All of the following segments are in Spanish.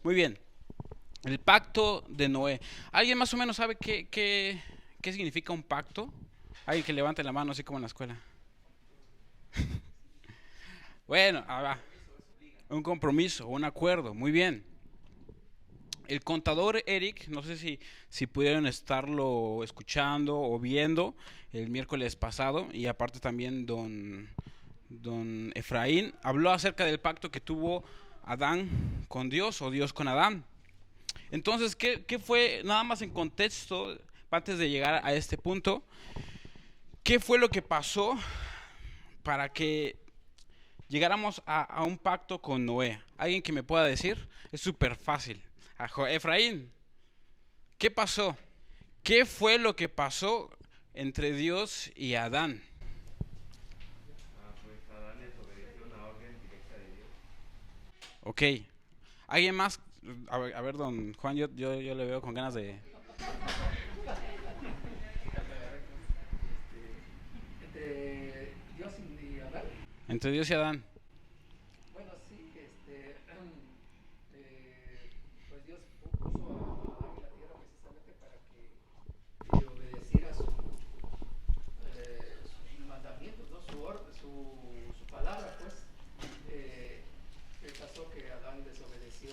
Muy bien. El pacto de Noé. ¿Alguien más o menos sabe qué significa un pacto? Alguien que levante la mano así como en la escuela. Bueno, va. Un compromiso, un acuerdo. Muy bien. El contador Eric, no sé si pudieron estarlo escuchando o viendo el miércoles pasado, y aparte también don Efraín, habló acerca del pacto que tuvo Adán con Dios o Dios con Adán. Entonces, ¿qué fue, nada más en contexto, antes de llegar a este punto, qué fue lo que pasó para que llegáramos a un pacto con Noé? ¿Alguien que me pueda decir? Es súper fácil. Efraín, ¿qué pasó? ¿Qué fue lo que pasó entre Dios y Adán? Pues Adán desobedeció una orden directa de Dios. Ok. ¿Alguien más? A ver, don Juan, yo le veo con ganas de... Entre Dios y Adán. Entre Dios y Adán. Bueno, sí, pues Dios puso a Adán en la tierra precisamente para que obedeciera sus mandamientos, ¿no? Su palabra, pues. Eh, ¿Qué pasó? Que Adán desobedeció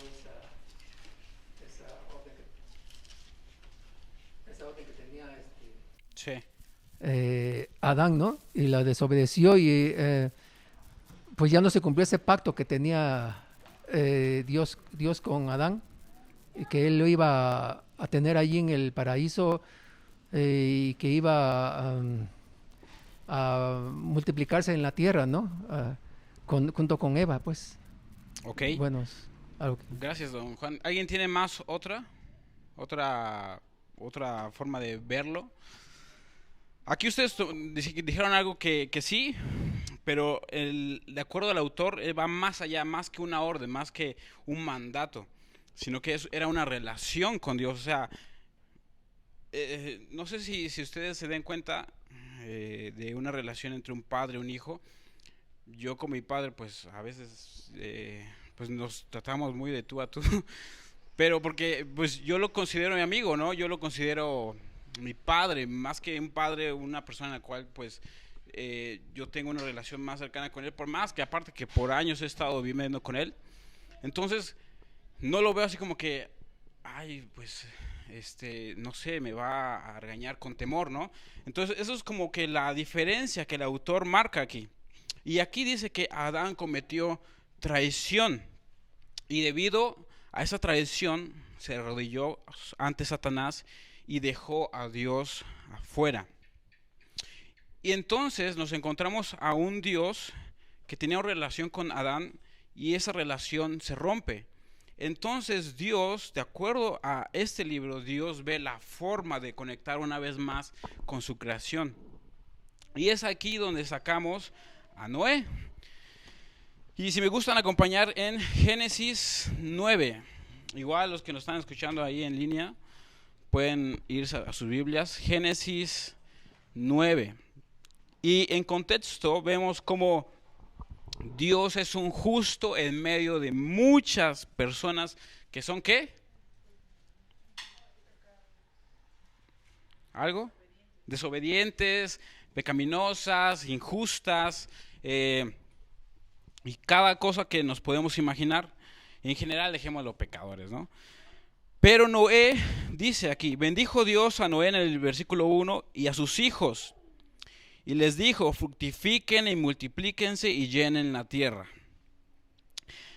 esa orden esa orden que tenía Sí. Adán, ¿no? Y la desobedeció y pues ya no se cumplió ese pacto que tenía Dios con Adán, y que él lo iba a tener allí en el paraíso, y que iba a multiplicarse en la tierra, ¿no? Junto con Eva, pues. Ok. Bueno, es algo que... Gracias, don Juan. ¿Alguien tiene más otra, otra forma de verlo? Aquí ustedes dijeron algo que sí, pero de acuerdo al autor, va más allá, más que una orden, más que un mandato, sino que era una relación con Dios. O sea, no sé si ustedes se den cuenta de una relación entre un padre y un hijo. Yo con mi padre, pues a veces pues nos tratamos muy de tú a tú, pero porque pues yo lo considero mi amigo, ¿no? Yo lo considero mi padre, más que un padre, una persona en la cual pues yo tengo una relación más cercana con él, por más que aparte que por años he estado viviendo con él. Entonces no lo veo así como que, ay, pues no sé, me va a regañar con temor, ¿no? Entonces eso es como que la diferencia que el autor marca aquí. Y aquí dice que Adán cometió traición, y debido a esa traición se arrodilló ante Satanás y dejó a Dios afuera. Y entonces nos encontramos a un Dios que tenía una relación con Adán, y esa relación se rompe. Entonces Dios, de acuerdo a este libro, Dios ve la forma de conectar una vez más con su creación. Y es aquí donde sacamos a Noé. Y si me gustan acompañar en Génesis 9, igual los que nos están escuchando ahí en línea pueden irse a sus Biblias. Génesis 9. Y en contexto vemos cómo Dios es un justo en medio de muchas personas que son ¿qué? ¿Algo? Desobedientes, pecaminosas, injustas, y cada cosa que nos podemos imaginar. En general dejémoslo pecadores, ¿no? Pero Noé dice aquí, bendijo Dios a Noé en el versículo 1 y a sus hijos, y les dijo, fructifiquen y multiplíquense y llenen la tierra.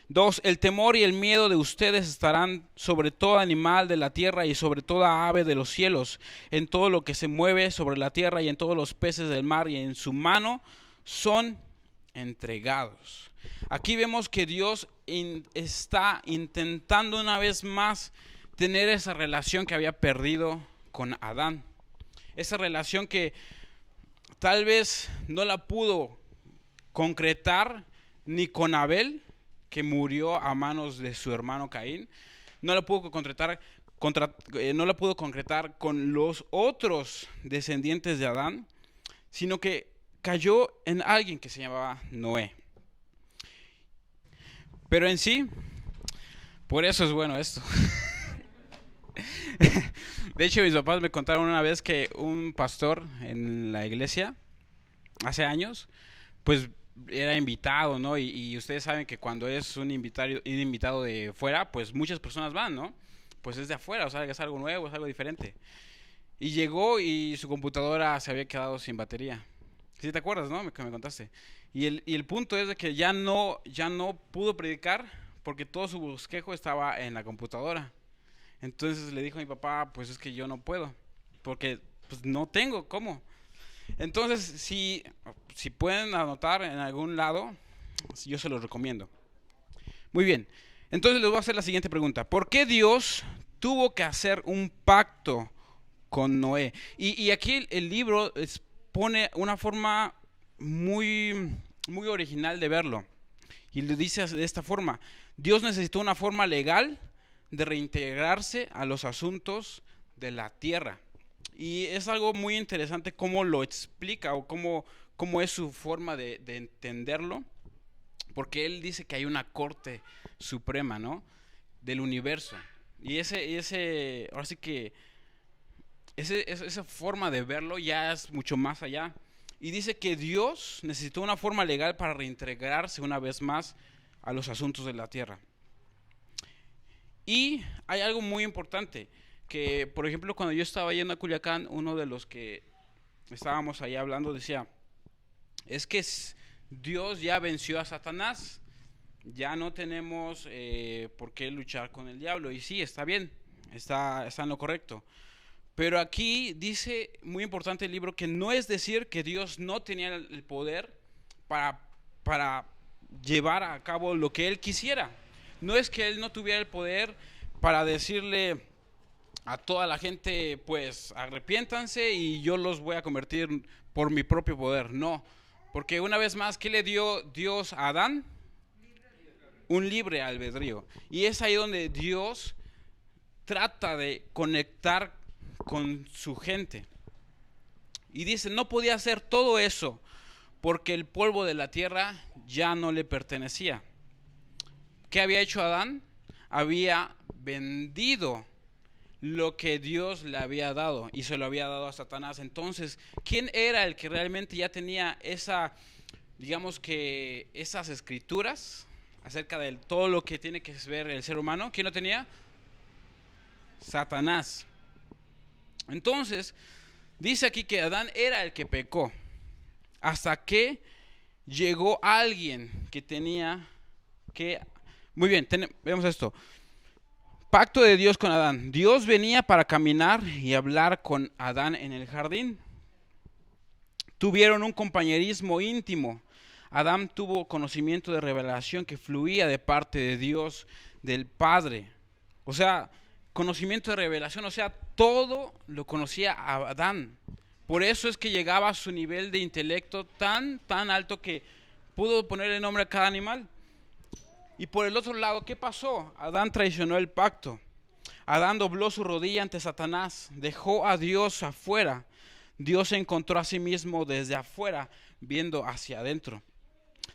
2. El temor y el miedo de ustedes estarán sobre todo animal de la tierra y sobre toda ave de los cielos, en todo lo que se mueve sobre la tierra y en todos los peces del mar, y en su mano son entregados. Aquí vemos que Dios está intentando una vez más tener esa relación que había perdido con Adán. Esa relación que tal vez no la pudo concretar ni con Abel, que murió a manos de su hermano Caín. No la pudo no la pudo concretar con los otros descendientes de Adán, sino que cayó en alguien que se llamaba Noé. Pero en sí, Por eso es bueno esto. De hecho, mis papás me contaron una vez que un pastor en la iglesia, hace años, pues era invitado, ¿no? Y ustedes saben que cuando es un invitado de fuera, pues muchas personas van, ¿no? Pues es de afuera, o sea, es algo nuevo, es algo diferente. Y llegó y su computadora se había quedado sin batería. ¿Sí te acuerdas, no? Que me contaste. Y el punto es de que ya no pudo predicar porque todo su bosquejo estaba en la computadora. Entonces le dijo a mi papá, pues es que yo no puedo, porque pues no tengo cómo. Entonces, si pueden anotar en algún lado, yo se los recomiendo. Muy bien, entonces les voy a hacer la siguiente pregunta. ¿Por qué Dios tuvo que hacer un pacto con Noé? Y aquí el libro pone una forma muy, muy original de verlo. Y le dice de esta forma: Dios necesitó una forma legal de reintegrarse a los asuntos de la tierra. Y es algo muy interesante cómo lo explica o cómo es su forma de entenderlo, porque él dice que hay una corte suprema, ¿no? Del universo. Y ahora sí que esa forma de verlo ya es mucho más allá. Y dice que Dios necesitó una forma legal para reintegrarse una vez más a los asuntos de la tierra. Y hay algo muy importante, que por ejemplo cuando yo estaba yendo a Culiacán, uno de los que estábamos ahí hablando decía, es que Dios ya venció a Satanás, ya no tenemos por qué luchar con el diablo. Y sí, está bien, está en lo correcto. Pero aquí dice, muy importante el libro, que no es decir que Dios no tenía el poder para llevar a cabo lo que Él quisiera. No es que Él no tuviera el poder para decirle a toda la gente, pues arrepiéntanse y yo los voy a convertir por mi propio poder. No, porque una vez más, ¿qué le dio Dios a Adán? Un libre albedrío. Y es ahí donde Dios trata de conectar con su gente. Y dice, no podía hacer todo eso porque el polvo de la tierra ya no le pertenecía. ¿Qué había hecho Adán? Había vendido lo que Dios le había dado y se lo había dado a Satanás. Entonces, ¿quién era el que realmente ya tenía digamos que esas escrituras acerca de todo lo que tiene que ver el ser humano? ¿Quién lo tenía? Satanás. Entonces, dice aquí que Adán era el que pecó, hasta que llegó alguien que tenía que... Muy bien, vemos esto. Pacto de Dios con Adán. Dios venía para caminar y hablar con Adán en el jardín. Tuvieron un compañerismo íntimo. Adán tuvo conocimiento de revelación que fluía de parte de Dios, del Padre. O sea, conocimiento de revelación, o sea, todo lo conocía a Adán. Por eso es que llegaba a su nivel de intelecto tan alto que pudo ponerle nombre a cada animal. Y por el otro lado, ¿qué pasó? Adán traicionó el pacto. Adán dobló su rodilla ante Satanás, dejó a Dios afuera. Dios se encontró a sí mismo desde afuera, viendo hacia adentro.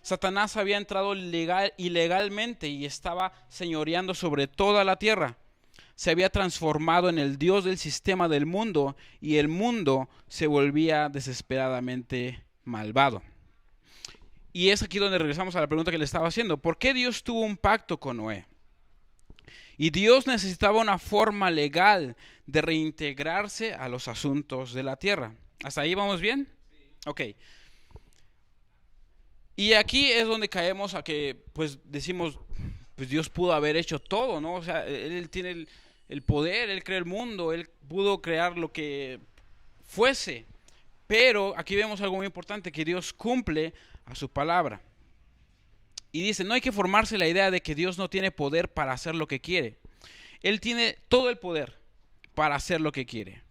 Satanás había entrado ilegalmente y estaba señoreando sobre toda la tierra. Se había transformado en el Dios del sistema del mundo y el mundo se volvía desesperadamente malvado. Y es aquí donde regresamos a la pregunta que le estaba haciendo. ¿Por qué Dios tuvo un pacto con Noé? Y Dios necesitaba una forma legal de reintegrarse a los asuntos de la tierra. ¿Hasta ahí vamos bien? Ok. Y aquí es donde caemos a que, pues decimos, pues Dios pudo haber hecho todo, ¿no? O sea, Él tiene el poder, Él creó el mundo, Él pudo crear lo que fuese. Pero aquí vemos algo muy importante, que Dios cumple a su palabra. Y dice, no hay que formarse la idea de que Dios no tiene poder para hacer lo que quiere. Él tiene todo el poder para hacer lo que quiere.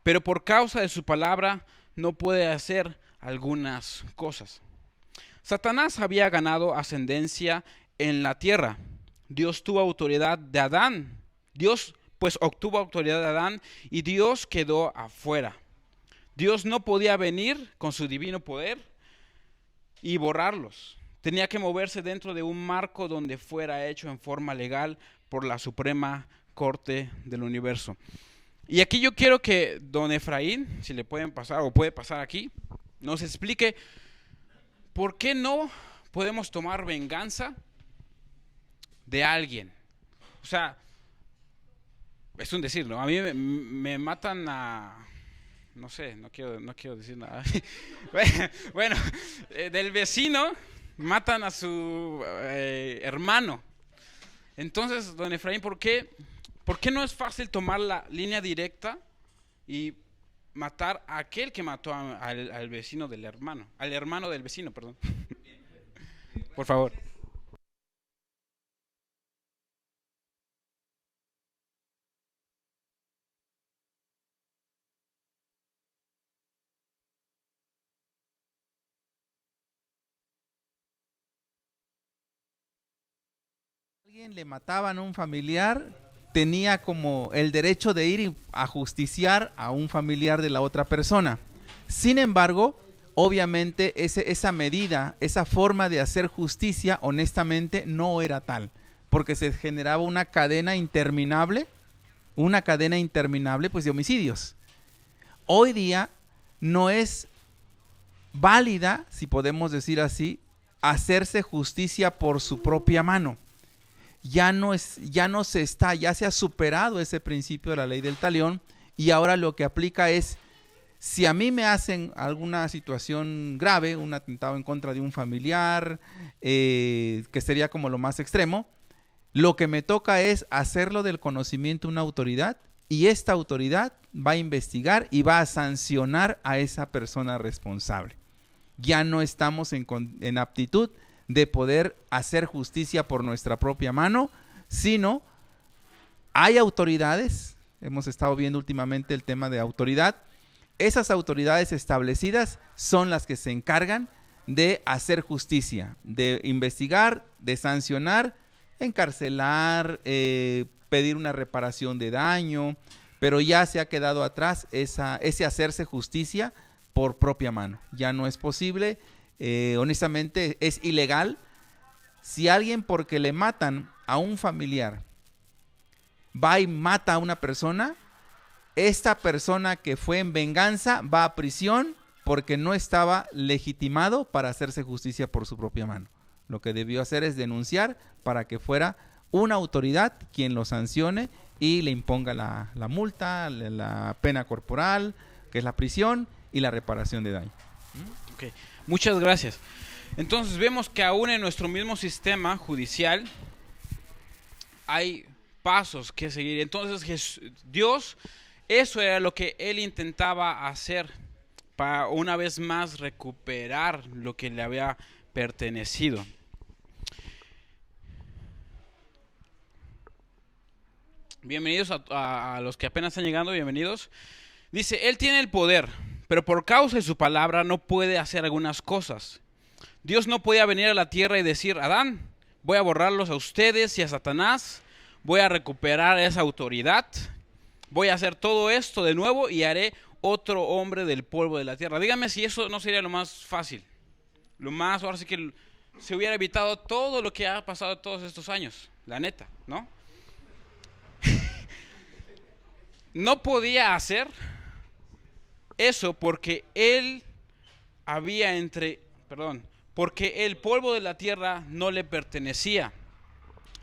Pero por causa de su palabra no puede hacer algunas cosas. Satanás había ganado ascendencia en la tierra. Dios tuvo autoridad de Adán. Dios pues obtuvo autoridad de Adán y Dios quedó afuera. Dios no podía venir con su divino poder y borrarlos. tenía que moverse dentro de un marco donde fuera hecho en forma legal por la Suprema Corte del Universo. Y aquí yo quiero que don Efraín, si le pueden pasar o puede pasar aquí, nos explique por qué no podemos tomar venganza de alguien. O sea, es un decir, ¿no? A mí me matan a... No sé, no quiero decir nada. Bueno, del vecino matan a su hermano. Entonces, don Efraín, ¿por qué no es fácil tomar la línea directa y matar a aquel que mató al vecino del hermano? Al hermano del vecino, perdón. Por favor. Alguien le mataban a un familiar, tenía como el derecho de ir a justiciar a un familiar de la otra persona. Sin embargo, obviamente esa medida, esa forma de hacer justicia, honestamente no era tal, porque se generaba una cadena interminable pues de homicidios. Hoy día no es válida, si podemos decir así, hacerse justicia por su propia mano. Ya se ha superado ese principio de la ley del talión, y ahora lo que aplica es, si a mí me hacen alguna situación grave, un atentado en contra de un familiar, que sería como lo más extremo, lo que me toca es hacerlo del conocimiento de una autoridad, y esta autoridad va a investigar y va a sancionar a esa persona responsable. Ya no estamos en aptitud de poder hacer justicia por nuestra propia mano, sino hay autoridades, hemos estado viendo últimamente el tema de autoridad, esas autoridades establecidas son las que se encargan de hacer justicia, de investigar, de sancionar, encarcelar, pedir una reparación de daño, pero ya se ha quedado atrás ese hacerse justicia por propia mano, ya no es posible. Honestamente es ilegal. Si alguien, porque le matan a un familiar, va y mata a una persona, esta persona que fue en venganza va a prisión porque no estaba legitimado para hacerse justicia por su propia mano. Lo que debió hacer es denunciar para que fuera una autoridad quien lo sancione y le imponga la multa, la pena corporal, que es la prisión, y la reparación de daño. Okay. Muchas gracias. Entonces vemos que aún en nuestro mismo sistema judicial hay pasos que seguir. Entonces Dios, eso era lo que Él intentaba hacer para una vez más recuperar lo que le había pertenecido. Bienvenidos a los que apenas están llegando, bienvenidos. Dice, Él tiene el poder, pero por causa de su palabra no puede hacer algunas cosas. Dios no podía venir a la tierra y decir, Adán, voy a borrarlos a ustedes y a Satanás, voy a recuperar esa autoridad, voy a hacer todo esto de nuevo y haré otro hombre del polvo de la tierra. Dígame si eso no sería lo más fácil, ahora sí que se hubiera evitado todo lo que ha pasado todos estos años, la neta, ¿no? No podía hacer eso porque porque el polvo de la tierra no le pertenecía.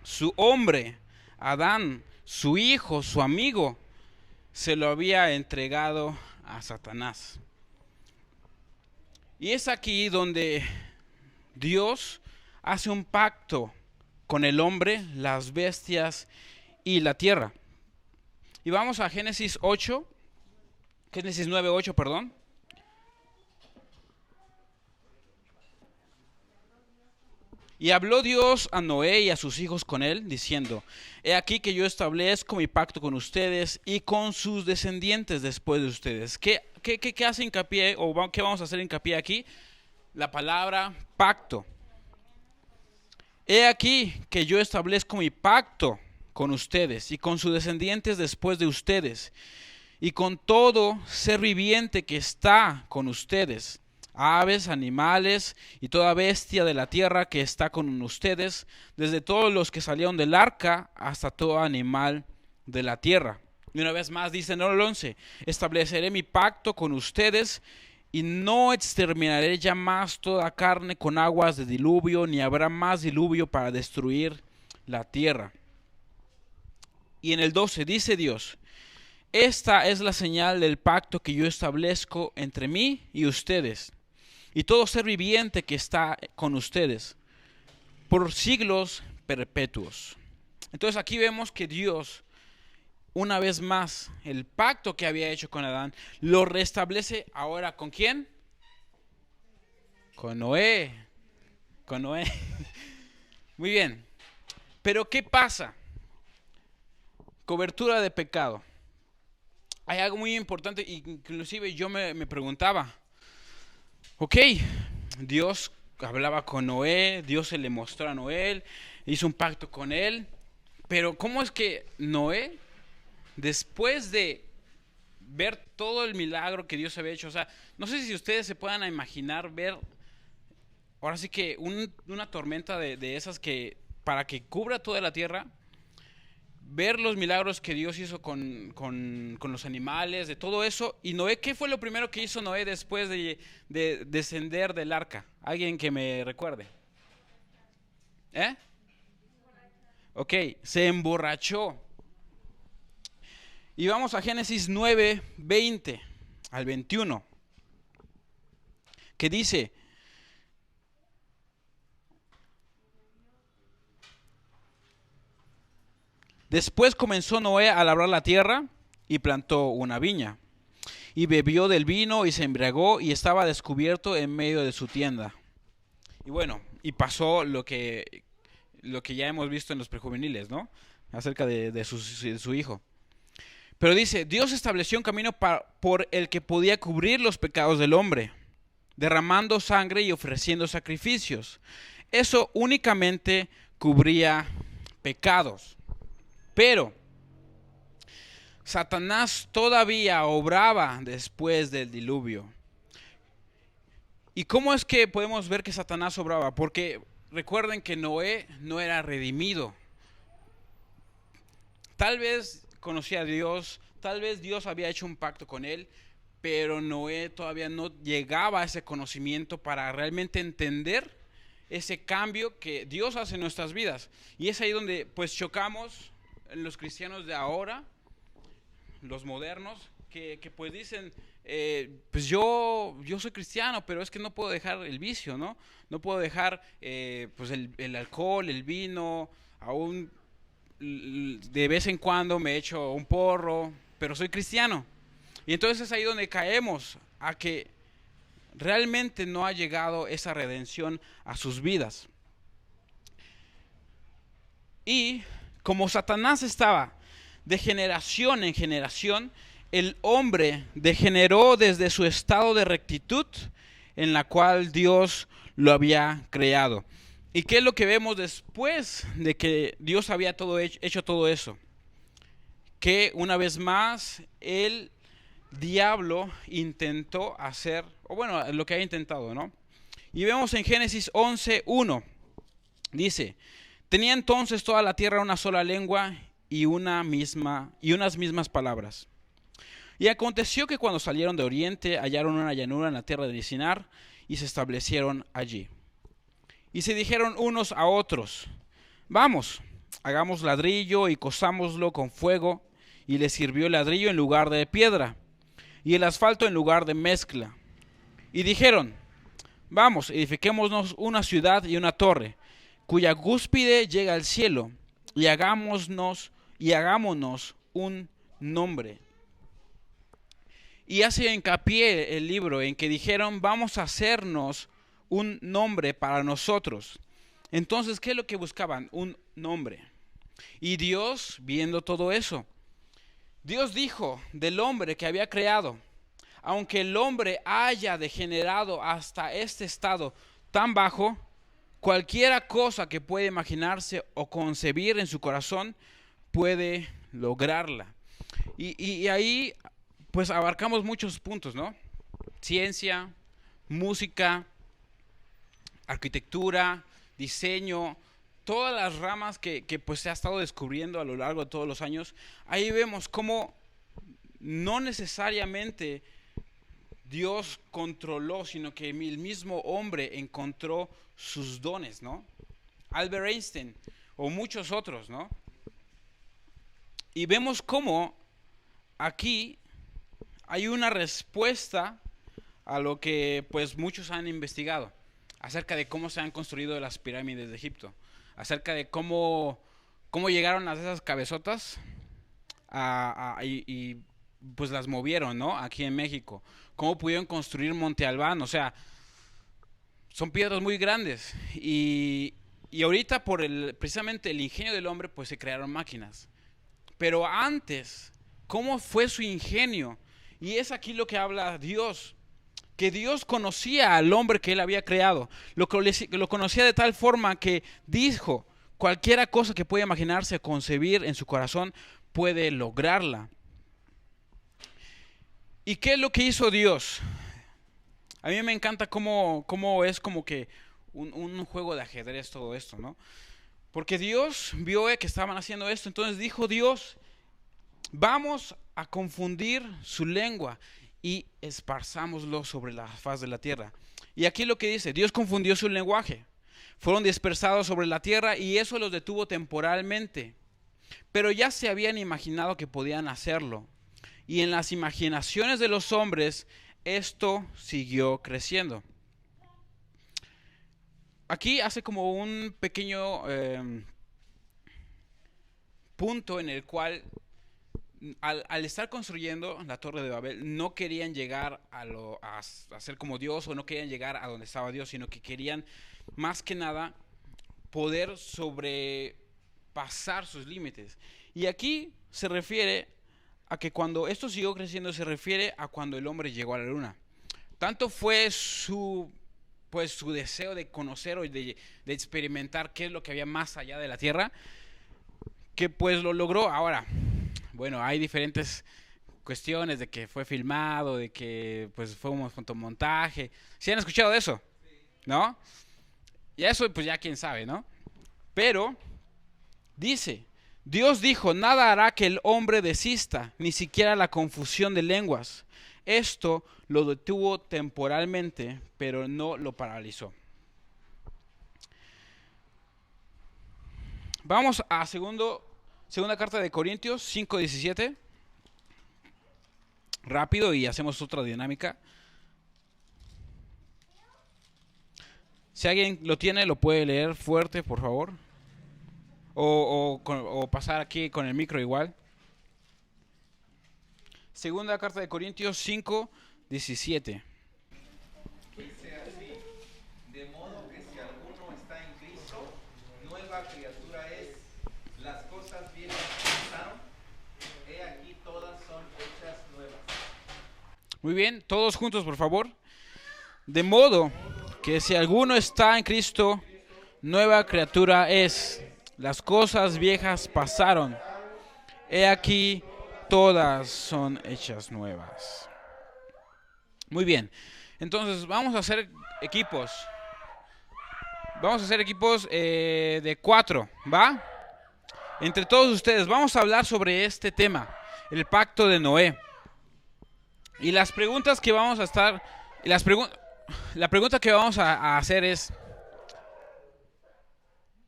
Su hombre, Adán, su hijo, su amigo, se lo había entregado a Satanás. Y es aquí donde Dios hace un pacto con el hombre, las bestias y la tierra. Y vamos a Génesis 9:8, perdón. Y habló Dios a Noé y a sus hijos con él, diciendo, he aquí que yo establezco mi pacto con ustedes y con sus descendientes después de ustedes. ¿Qué hace hincapié, o qué vamos a hacer hincapié aquí? La palabra pacto. He aquí que yo establezco mi pacto con ustedes y con sus descendientes después de ustedes, y con todo ser viviente que está con ustedes, aves, animales y toda bestia de la tierra que está con ustedes, desde todos los que salieron del arca hasta todo animal de la tierra. Y una vez más dice en el 11, estableceré mi pacto con ustedes y no exterminaré ya más toda carne con aguas de diluvio, ni habrá más diluvio para destruir la tierra. Y en el 12 dice Dios, esta es la señal del pacto que yo establezco entre mí y ustedes, y todo ser viviente que está con ustedes, por siglos perpetuos. Entonces aquí vemos que Dios, una vez más, el pacto que había hecho con Adán, lo restablece ahora ¿con quién? Con Noé. Con Noé. Muy bien. Pero ¿qué pasa? Cobertura de pecado. Hay algo muy importante, inclusive yo me preguntaba, ok, Dios hablaba con Noé, Dios se le mostró a Noé, hizo un pacto con él, pero ¿cómo es que Noé, después de ver todo el milagro que Dios había hecho, o sea, no sé si ustedes se puedan imaginar ver, ahora sí que una tormenta de esas que, para que cubra toda la tierra, ver los milagros que Dios hizo con los animales, de todo eso. Y Noé, ¿qué fue lo primero que hizo Noé después de descender del arca? ¿Alguien que me recuerde? Ok, se emborrachó. Y vamos a Génesis 9, 20 al 21, que dice: después comenzó Noé a labrar la tierra y plantó una viña, y bebió del vino y se embriagó y estaba descubierto en medio de su tienda. Y bueno, y pasó lo que ya hemos visto en los prejuveniles, ¿no? Acerca de su hijo. Pero dice, Dios estableció un camino por el que podía cubrir los pecados del hombre, derramando sangre y ofreciendo sacrificios. Eso únicamente cubría pecados. Pero Satanás todavía obraba después del diluvio. ¿Y cómo es que podemos ver que Satanás obraba? Porque recuerden que Noé no era redimido. Tal vez conocía a Dios, tal vez Dios había hecho un pacto con él, pero Noé todavía no llegaba a ese conocimiento para realmente entender ese cambio que Dios hace en nuestras vidas. Y es ahí donde pues chocamos los cristianos de ahora, los modernos, que pues dicen, pues yo soy cristiano, pero es que no puedo dejar el vicio, ¿no? No puedo dejar pues el alcohol, el vino, aún de vez en cuando me echo un porro, pero soy cristiano. Y entonces es ahí donde caemos a que realmente no ha llegado esa redención a sus vidas. Y como Satanás estaba de generación en generación, el hombre degeneró desde su estado de rectitud en la cual Dios lo había creado. ¿Y qué es lo que vemos después de que Dios había hecho todo eso? Que una vez más el diablo intentó hacer, o bueno, lo que ha intentado, ¿no? Y vemos en Génesis 11:1, dice, tenía entonces toda la tierra una sola lengua y unas mismas palabras. Y aconteció que cuando salieron de oriente hallaron una llanura en la tierra de Sinar y se establecieron allí. Y se dijeron unos a otros, vamos, hagamos ladrillo y cozámoslo con fuego. Y les sirvió el ladrillo en lugar de piedra y el asfalto en lugar de mezcla. Y dijeron, vamos, edifiquémonos una ciudad y una torre, cuya cúspide llega al cielo, y hagámonos un nombre. Y hace hincapié el libro en que dijeron, vamos a hacernos un nombre para nosotros. Entonces, ¿qué es lo que buscaban? Un nombre. Y Dios, viendo todo eso, Dios dijo del hombre que había creado, aunque el hombre haya degenerado hasta este estado tan bajo, cualquiera cosa que puede imaginarse o concebir en su corazón puede lograrla. Y ahí pues abarcamos muchos puntos, ¿no? Ciencia, música, arquitectura, diseño, todas las ramas que pues se ha estado descubriendo a lo largo de todos los años. Ahí vemos cómo no necesariamente Dios controló, sino que el mismo hombre encontró sus dones, ¿no? Albert Einstein o muchos otros, ¿no? Y vemos cómo aquí hay una respuesta a lo que pues muchos han investigado acerca de cómo se han construido las pirámides de Egipto, acerca de cómo llegaron a esas cabezotas y pues las movieron, ¿no? Aquí en México. Cómo pudieron construir Monte Albán, o sea, son piedras muy grandes y ahorita precisamente el ingenio del hombre pues se crearon máquinas. Pero antes, ¿cómo fue su ingenio? Y es aquí lo que habla Dios, que Dios conocía al hombre que él había creado, lo conocía de tal forma que dijo, cualquiera cosa que pueda imaginarse, concebir en su corazón, puede lograrla. ¿Y qué es lo que hizo Dios? A mí me encanta cómo es como que un juego de ajedrez todo esto, ¿no? Porque Dios vio que estaban haciendo esto, entonces dijo Dios, vamos a confundir su lengua y esparzámoslo sobre la faz de la tierra. Y aquí lo que dice, Dios confundió su lenguaje, fueron dispersados sobre la tierra y eso los detuvo temporalmente, pero ya se habían imaginado que podían hacerlo. Y en las imaginaciones de los hombres, esto siguió creciendo. Aquí hace como un pequeño punto en el cual, al estar construyendo la Torre de Babel, no querían llegar a ser como Dios, o no querían llegar a donde estaba Dios, sino que querían, más que nada, poder sobrepasar sus límites. Y aquí se refiere a que cuando esto siguió creciendo, se refiere a cuando el hombre llegó a la luna. Tanto fue su deseo de conocer o de experimentar qué es lo que había más allá de la tierra, que pues lo logró. Ahora, bueno, hay diferentes cuestiones de que fue filmado, de que pues fue un fotomontaje. ¿Sí han escuchado de eso? ¿No? Y eso pues ya quién sabe, ¿no? Pero dice, Dios dijo, nada hará que el hombre desista, ni siquiera la confusión de lenguas. Esto lo detuvo temporalmente, pero no lo paralizó. Vamos a segunda carta de Corintios 5:17. Rápido y hacemos otra dinámica. Si alguien lo tiene, lo puede leer fuerte, por favor. O pasar aquí con el micro igual. Segunda carta de Corintios 5:17. Dice así, de modo que si alguno está en Cristo, nueva criatura es, las cosas viejas pasaron, he aquí todas son hechas nuevas. Muy bien, todos juntos por favor. De modo que si alguno está en Cristo, nueva criatura es, las cosas viejas pasaron, he aquí todas son hechas nuevas. Muy bien, entonces vamos a hacer equipos. Vamos a hacer equipos de 4, ¿va? Entre todos ustedes vamos a hablar sobre este tema, el pacto de Noé. Y las preguntas que vamos a estar, la pregunta que vamos a hacer es,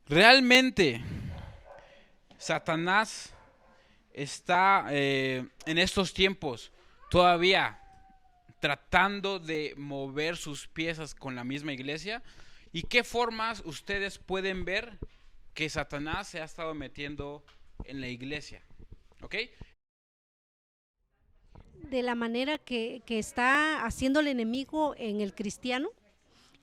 ¿realmente Satanás está en estos tiempos todavía tratando de mover sus piezas con la misma iglesia? ¿Y qué formas ustedes pueden ver que Satanás se ha estado metiendo en la iglesia? ¿Ok? De la manera que está haciendo el enemigo en el cristiano,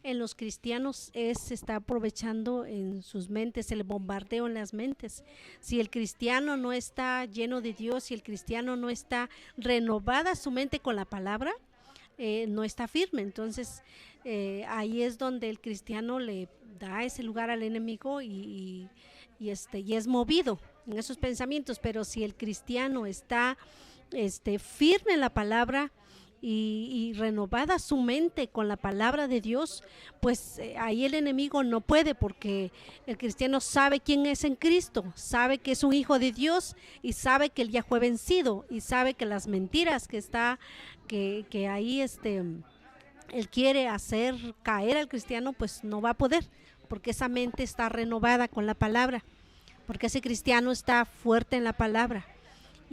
en los cristianos se está aprovechando en sus mentes, el bombardeo en las mentes. Si el cristiano no está lleno de Dios, si el cristiano no está renovada su mente con la palabra, no está firme. Entonces ahí es donde el cristiano le da ese lugar al enemigo y es movido en esos pensamientos. Pero si el cristiano está firme en la palabra y renovada su mente con la palabra de Dios, pues ahí el enemigo no puede, porque el cristiano sabe quién es en Cristo, sabe que es un hijo de Dios y sabe que él ya fue vencido y sabe que las mentiras que ahí él quiere hacer caer al cristiano, pues no va a poder, porque esa mente está renovada con la palabra, porque ese cristiano está fuerte en la palabra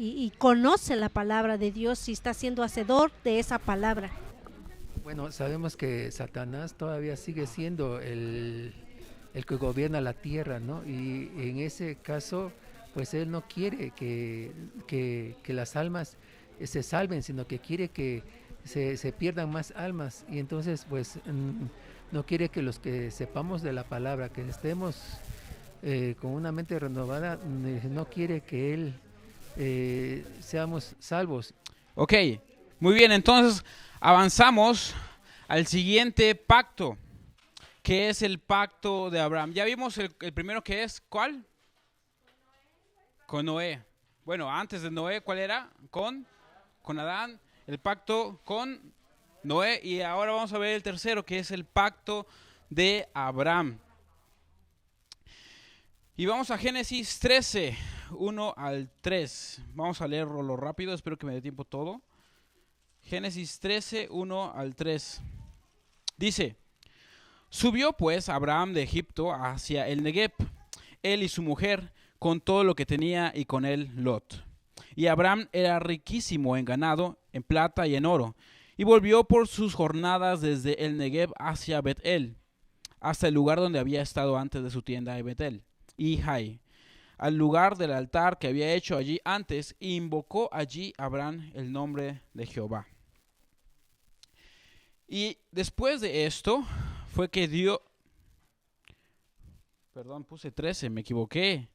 y conoce la palabra de Dios y está siendo hacedor de esa palabra. Bueno, sabemos que Satanás todavía sigue siendo el que gobierna la tierra, ¿no? Y en ese caso, pues él no quiere que las almas se salven, sino que quiere que se pierdan más almas. Y entonces, pues, no quiere que los que sepamos de la palabra, que estemos con una mente renovada, no quiere que él seamos salvos. Ok, muy bien, entonces avanzamos al siguiente pacto, que es el pacto de Abraham. Ya vimos el primero, que es, ¿cuál? Con Noé. Bueno, antes de Noé, ¿cuál era? Con Adán, el pacto con Noé. Y ahora vamos a ver el tercero, que es el pacto de Abraham. Y vamos a Génesis 13, 1 al 3. Vamos a leerlo rápido, espero que me dé tiempo todo. Génesis 13, 1 al 3. Dice: Subió pues Abraham de Egipto hacia el Negueb, él y su mujer, con todo lo que tenía, y con él Lot. Y Abraham era riquísimo en ganado, en plata y en oro, y volvió por sus jornadas desde el Negueb hacia Bet-el, hasta el lugar donde había estado antes de su tienda de Bet-el y Jai, al lugar del altar que había hecho allí antes, e invocó allí Abraham el nombre de Jehová. Y después de esto fue que Dios... Perdón, puse 13, me equivoqué.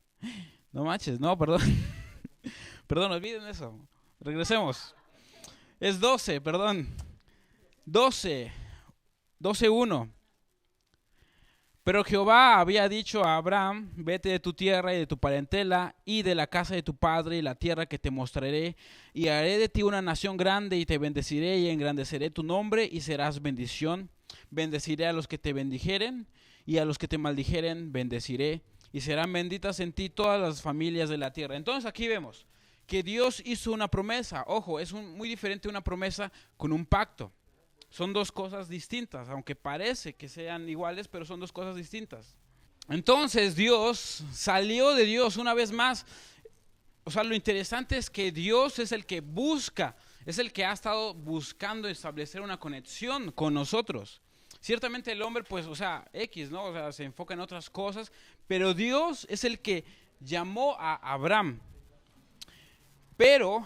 No manches, no, perdón. Perdón, olviden eso. Regresemos. Es 12, perdón. 12:1. Pero Jehová había dicho a Abraham: vete de tu tierra y de tu parentela y de la casa de tu padre y la tierra que te mostraré, y haré de ti una nación grande, y te bendeciré y engrandeceré tu nombre, y serás bendición. Bendeciré a los que te bendijeren, y a los que te maldijeren bendeciré, y serán benditas en ti todas las familias de la tierra. Entonces aquí vemos que Dios hizo una promesa. Ojo, es muy diferente una promesa con un pacto. Son dos cosas distintas, aunque parece que sean iguales, pero son dos cosas distintas. Entonces Dios salió de Dios una vez más. O sea, lo interesante es que Dios es el que busca, es el que ha estado buscando establecer una conexión con nosotros. Ciertamente el hombre, pues, o sea, ¿no? O sea, se enfoca en otras cosas, pero Dios es el que llamó a Abraham. Pero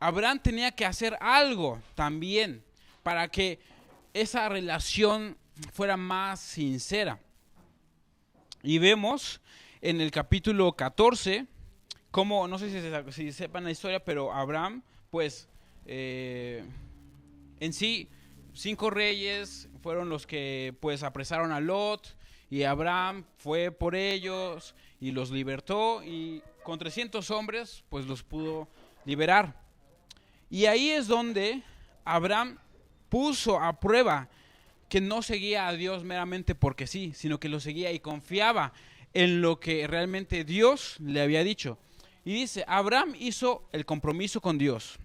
Abraham tenía que hacer algo también para que esa relación fuera más sincera. Y vemos en el capítulo 14, como, no sé si sepan la historia, pero Abraham, pues, en sí, 5 reyes fueron los que, pues, apresaron a Lot, y Abraham fue por ellos y los libertó, y con 300 hombres, pues, los pudo liberar. Y ahí es donde Abraham puso a prueba que no seguía a Dios meramente porque sí, sino que lo seguía y confiaba en lo que realmente Dios le había dicho. Y dice, Abraham hizo el compromiso con Dios.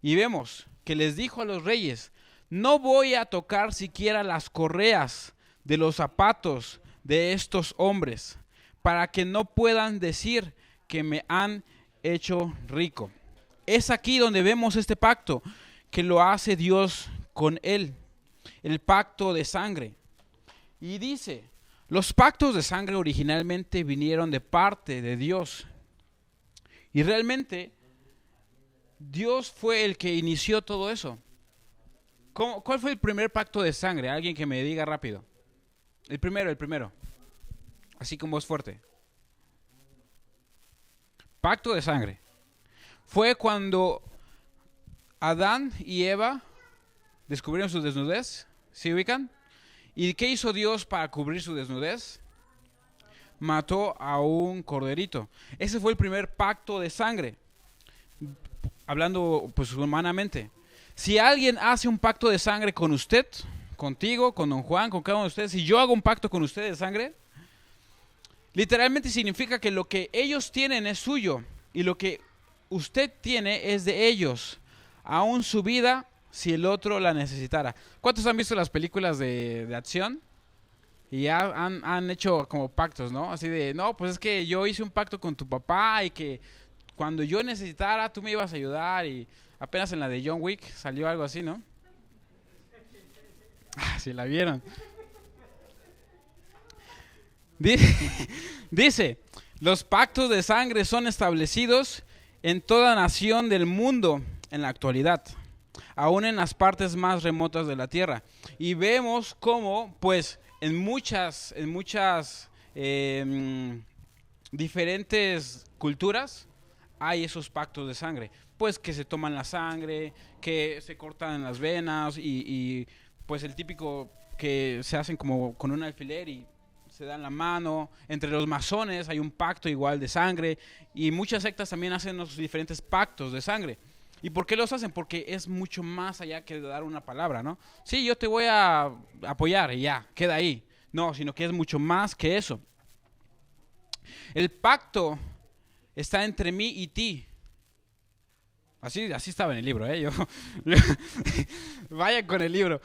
Y vemos que les dijo a los reyes: no voy a tocar siquiera las correas de los zapatos de estos hombres, para que no puedan decir que me han hecho rico. Es aquí donde vemos este pacto que lo hace Dios con él, el pacto de sangre. Y dice, los pactos de sangre originalmente vinieron de parte de Dios. Y realmente Dios fue el que inició todo eso. ¿Cuál fue el primer pacto de sangre? Alguien que me diga rápido. El primero. Así con voz fuerte. Pacto de sangre. Fue cuando Adán y Eva descubrieron su desnudez. ¿Sí ubican? ¿Y qué hizo Dios para cubrir su desnudez? Mató a un corderito. Ese fue el primer pacto de sangre, hablando pues humanamente. Si alguien hace un pacto de sangre con usted, contigo, con don Juan, con cada uno de ustedes, si yo hago un pacto con usted de sangre, literalmente significa que lo que ellos tienen es suyo y lo que usted tiene es de ellos, aún su vida si el otro la necesitara. ¿Cuántos han visto las películas de acción? Y ya han hecho como pactos, ¿no? Así de, no, pues es que yo hice un pacto con tu papá y que cuando yo necesitara tú me ibas a ayudar, y apenas en la de John Wick salió algo así, ¿no? Ah, sí la vieron. Dice, los pactos de sangre son establecidos en toda nación del mundo en la actualidad, aún en las partes más remotas de la tierra. Y vemos cómo, pues, en muchas diferentes culturas hay esos pactos de sangre. Pues que se toman la sangre, que se cortan las venas y pues el típico que se hacen como con un alfiler y se dan la mano. Entre los masones hay un pacto igual de sangre, y muchas sectas también hacen los diferentes pactos de sangre. ¿Y por qué los hacen? Porque es mucho más allá que dar una palabra, ¿no? Sí, yo te voy a apoyar y ya, queda ahí. No, sino que es mucho más que eso. El pacto está entre mí y ti. Así estaba en el libro, ¿eh? Vaya con el libro.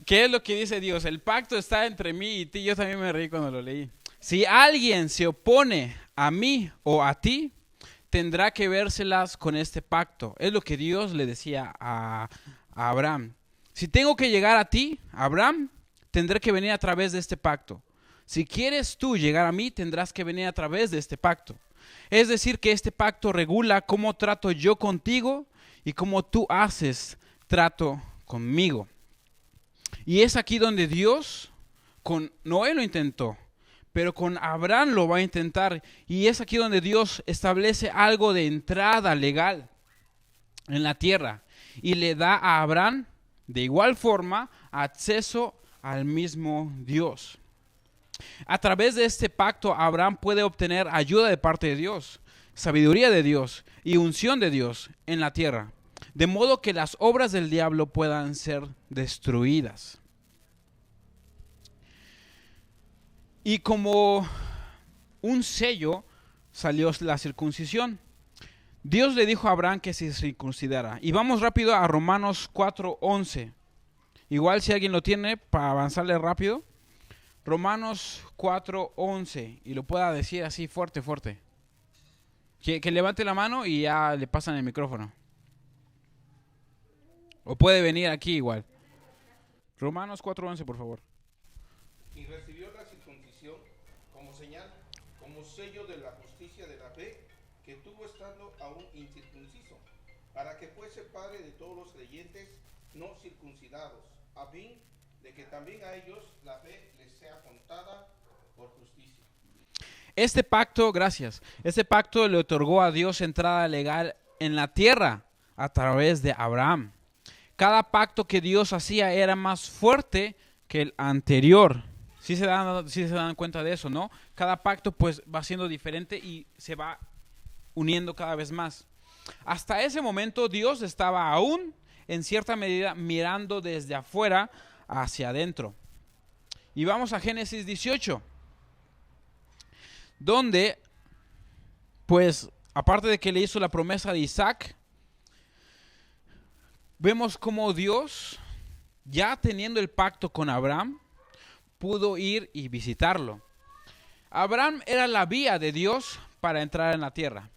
¿Qué es lo que dice Dios? El pacto está entre mí y ti. Yo también me reí cuando lo leí. Si alguien se opone a mí o a ti, tendrá que vérselas con este pacto. Es lo que Dios le decía a Abraham. Si tengo que llegar a ti, Abraham, tendré que venir a través de este pacto. Si quieres tú llegar a mí, tendrás que venir a través de este pacto. Es decir, que este pacto regula cómo trato yo contigo y cómo tú haces trato conmigo. Y es aquí donde Dios con Noé lo intentó, pero con Abraham lo va a intentar. Y es aquí donde Dios establece algo de entrada legal en la tierra y le da a Abraham de igual forma acceso al mismo Dios. A través de este pacto, Abraham puede obtener ayuda de parte de Dios, sabiduría de Dios y unción de Dios en la tierra, de modo que las obras del diablo puedan ser destruidas. Y como un sello salió la circuncisión. Dios le dijo a Abraham que se circuncidara. Y vamos rápido a Romanos 4:11. Igual si alguien lo tiene para avanzarle rápido. Romanos 4:11. Y lo pueda decir así fuerte, fuerte. Que levante la mano y ya le pasan el micrófono. O puede venir aquí igual. Romanos 4:11, por favor. Y recibió la circuncisión como señal, como sello de la justicia de la fe que tuvo estando aún incircunciso, para que fuese padre de todos los creyentes no circuncidados, a fin de que también a ellos la fe les sea contada por justicia. Este pacto, gracias, este pacto le otorgó a Dios entrada legal en la tierra a través de Abraham. Cada pacto que Dios hacía era más fuerte que el anterior. Sí se dan cuenta de eso, ¿no? Cada pacto pues va siendo diferente y se va uniendo cada vez más. Hasta ese momento Dios estaba aún en cierta medida mirando desde afuera hacia adentro. Y vamos a Génesis 18, donde pues aparte de que le hizo la promesa de Isaac, vemos cómo Dios, ya teniendo el pacto con Abraham, pudo ir y visitarlo. Abraham era la vía de Dios para entrar en la tierra.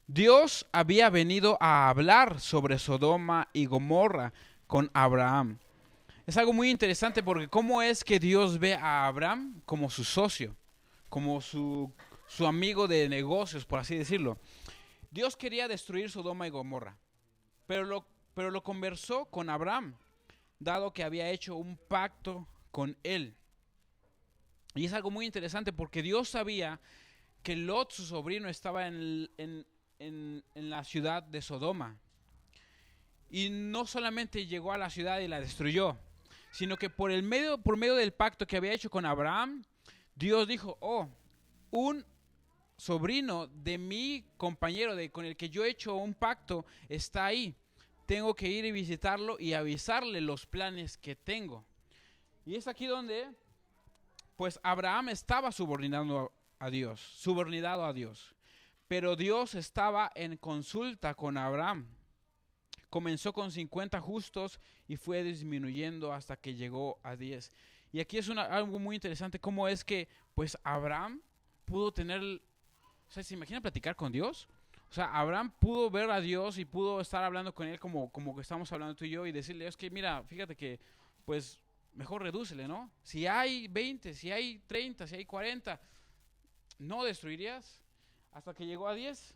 Dios había venido a hablar sobre Sodoma y Gomorra con Abraham. Es algo muy interesante porque cómo es que Dios ve a Abraham como su socio, como su amigo de negocios, por así decirlo. Dios quería destruir Sodoma y Gomorra, pero lo conversó con Abraham, dado que había hecho un pacto con él. Y es algo muy interesante porque Dios sabía que Lot, su sobrino, estaba en la ciudad de Sodoma. Y no solamente llegó a la ciudad y la destruyó, sino que por medio del pacto que había hecho con Abraham, Dios dijo, un sobrino de mi compañero con el que yo he hecho un pacto está ahí. tengo que ir y visitarlo y avisarle los planes que tengo. Y es aquí donde, pues Abraham estaba subordinado a Dios. Pero Dios estaba en consulta con Abraham. Comenzó con 50 justos y fue disminuyendo hasta que llegó a 10. Y aquí es algo muy interesante, cómo es que pues Abraham pudo tener, o sea, ¿se imagina platicar con Dios? O sea, Abraham pudo ver a Dios y pudo estar hablando con él como que estamos hablando tú y yo y decirle, es que mira, fíjate que pues mejor redúcele, ¿no? Si hay 20, si hay 30, si hay 40, ¿no destruirías? Hasta que llegó a 10.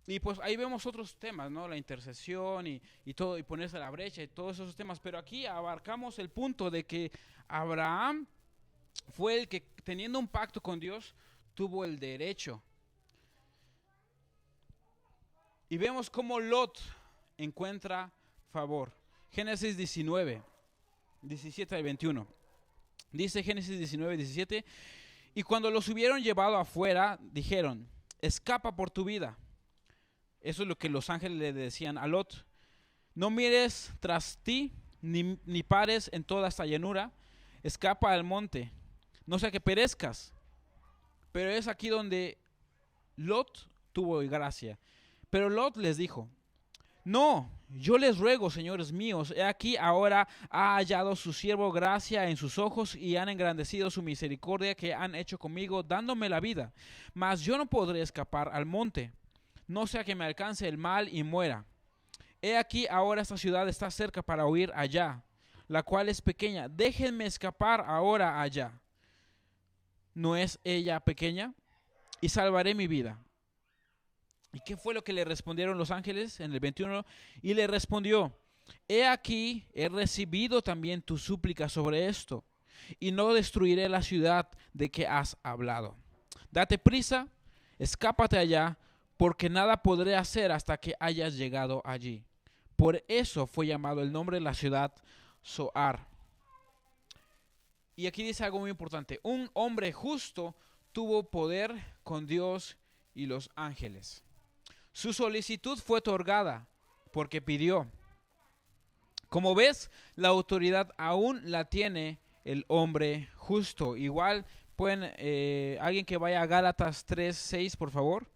Y pues ahí vemos otros temas, ¿no? La intercesión y todo, y ponerse a la brecha y todos esos temas. Pero aquí abarcamos el punto de que Abraham fue el que, teniendo un pacto con Dios, tuvo el derecho. Y vemos cómo Lot encuentra favor. Génesis 19, 17 al 21. Dice Génesis 19, 17. Y cuando los hubieron llevado afuera, dijeron, escapa por tu vida. Eso es lo que los ángeles le decían a Lot. No mires tras ti, ni pares en toda esta llanura. Escapa al monte, no sea que perezcas. Pero es aquí donde Lot tuvo gracia. Pero Lot les dijo, no, yo les ruego, señores míos, he aquí ahora ha hallado su siervo gracia en sus ojos y han engrandecido su misericordia que han hecho conmigo, dándome la vida. Mas yo no podré escapar al monte, no sea que me alcance el mal y muera. He aquí ahora esta ciudad está cerca para huir allá, la cual es pequeña. Déjenme escapar ahora allá. ¿No es ella pequeña? Y salvaré mi vida. ¿Y qué fue lo que le respondieron los ángeles en el 21? Y le respondió, he aquí, he recibido también tu súplica sobre esto, y no destruiré la ciudad de que has hablado. Date prisa, escápate allá, porque nada podré hacer hasta que hayas llegado allí. Por eso fue llamado el nombre de la ciudad Zoar. Y aquí dice algo muy importante. Un hombre justo tuvo poder con Dios y los ángeles. Su solicitud fue otorgada porque pidió. Como ves, la autoridad aún la tiene el hombre justo. Igual pueden, alguien que vaya a Gálatas 3:6, por favor.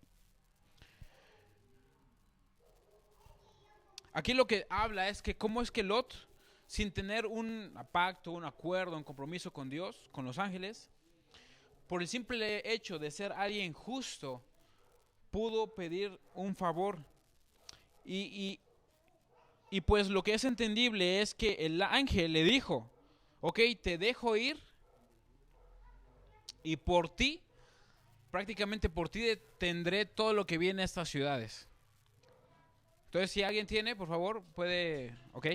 Aquí lo que habla es que cómo es que Lot, sin tener un pacto, un acuerdo, un compromiso con Dios, con los ángeles, por el simple hecho de ser alguien justo, pudo pedir un favor. Y pues lo que es entendible es que el ángel le dijo, ok, te dejo ir y por ti, prácticamente por ti tendré todo lo que viene a estas ciudades. Entonces, si alguien tiene, por favor, puede, ok.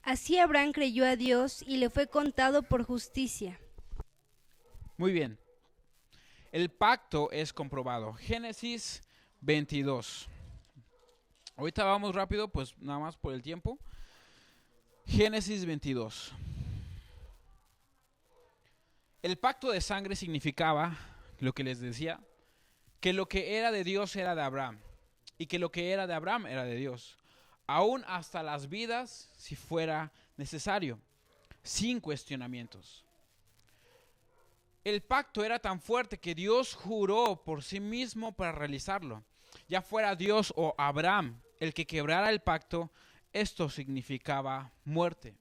Así Abraham creyó a Dios y le fue contado por justicia. Muy bien. El pacto es comprobado. Génesis 22. Ahorita vamos rápido, pues nada más por el tiempo. Génesis 22. El pacto de sangre significaba, lo que les decía, que lo que era de Dios era de Abraham. Y que lo que era de Abraham era de Dios. Aún hasta las vidas, si fuera necesario. Sin cuestionamientos. El pacto era tan fuerte que Dios juró por sí mismo para realizarlo. Ya fuera Dios o Abraham el que quebrara el pacto, esto significaba muerte.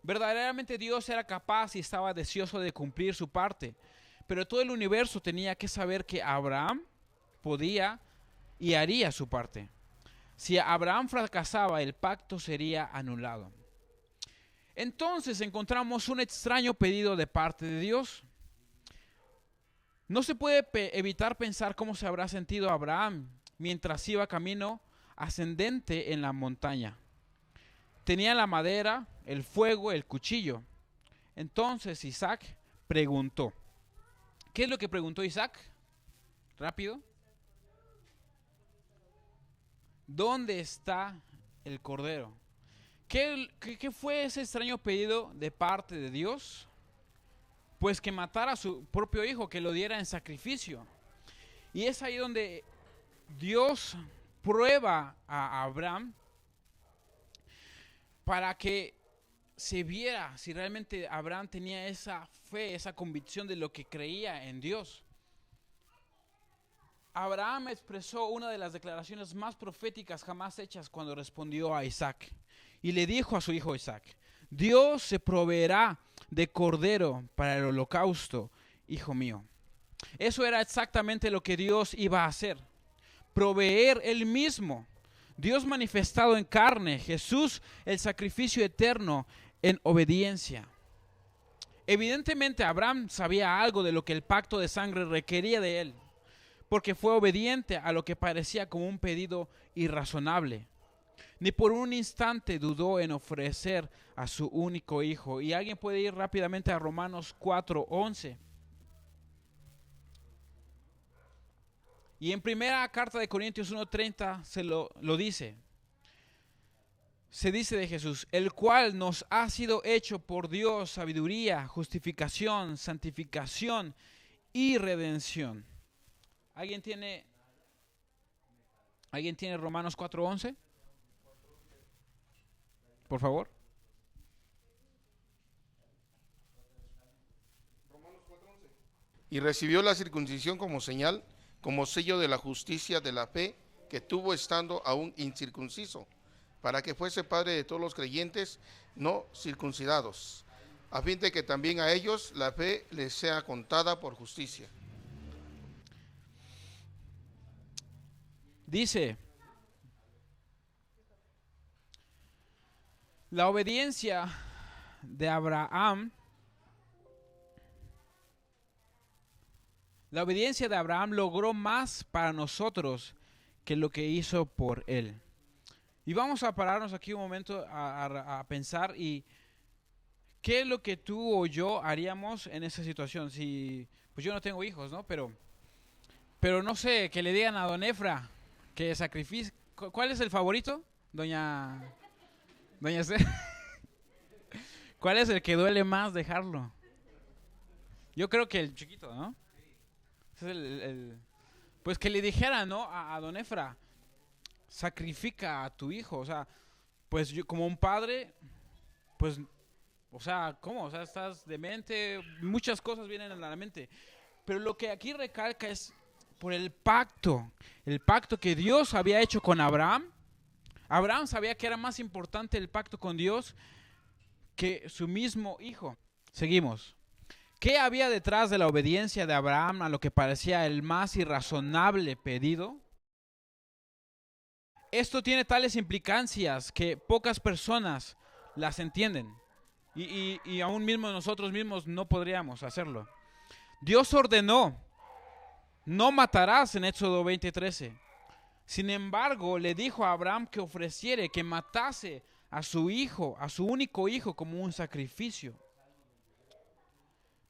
Verdaderamente Dios era capaz y estaba deseoso de cumplir su parte. Pero todo el universo tenía que saber que Abraham podía y haría su parte. Si Abraham fracasaba, el pacto sería anulado. Entonces encontramos un extraño pedido de parte de Dios. No se puede evitar pensar cómo se habrá sentido Abraham mientras iba camino ascendente en la montaña. Tenía la madera, el fuego, el cuchillo. Entonces Isaac preguntó. ¿Qué es lo que preguntó Isaac? Rápido. ¿Dónde está el cordero? ¿Qué fue ese extraño pedido de parte de Dios? Pues que matara a su propio hijo, que lo diera en sacrificio. Y es ahí donde Dios prueba a Abraham para que se viera si realmente Abraham tenía esa fe, esa convicción de lo que creía en Dios. Abraham expresó una de las declaraciones más proféticas jamás hechas cuando respondió a Isaac. Y le dijo a su hijo Isaac: Dios se proveerá de cordero para el holocausto, hijo mío. Eso era exactamente lo que Dios iba a hacer. Proveer él mismo. Dios manifestado en carne, Jesús, el sacrificio eterno en obediencia. Evidentemente Abraham sabía algo de lo que el pacto de sangre requería de él, porque fue obediente a lo que parecía como un pedido irrazonable. Ni por un instante dudó en ofrecer a su único hijo. Y alguien puede ir rápidamente a Romanos 4:11. Y en primera carta de Corintios 1:30 se lo dice. Se dice de Jesús: el cual nos ha sido hecho por Dios sabiduría, justificación, santificación y redención. ¿Alguien tiene Romanos 4:11? Por favor. Romanos 4:11. Y recibió la circuncisión como señal, como sello de la justicia de la fe que tuvo estando aún incircunciso, para que fuese padre de todos los creyentes no circuncidados, a fin de que también a ellos la fe les sea contada por justicia. Dice: la obediencia de Abraham logró más para nosotros que lo que hizo por él. Y vamos a pararnos aquí un momento a pensar, y ¿qué es lo que tú o yo haríamos en esa situación? Si, pues yo no tengo hijos, ¿no? Pero no sé, que le digan a don Efra que sacrifique. ¿Cuál es el favorito? Doña C. ¿Cuál es el que duele más dejarlo? Yo creo que el chiquito, ¿no? Es pues que le dijera, ¿no? A don Efra: sacrifica a tu hijo. O sea, pues yo como un padre, pues, o sea, ¿cómo? O sea, estás demente, muchas cosas vienen a la mente. Pero lo que aquí recalca es por el pacto que Dios había hecho con Abraham. Abraham sabía que era más importante el pacto con Dios que su mismo hijo. Seguimos. ¿Qué había detrás de la obediencia de Abraham a lo que parecía el más irrazonable pedido? Esto tiene tales implicancias que pocas personas las entienden. Y aún mismo nosotros mismos no podríamos hacerlo. Dios ordenó: no matarás, en Éxodo 20:13. Sin embargo, le dijo a Abraham que ofreciere, que matase a su hijo, a su único hijo, como un sacrificio.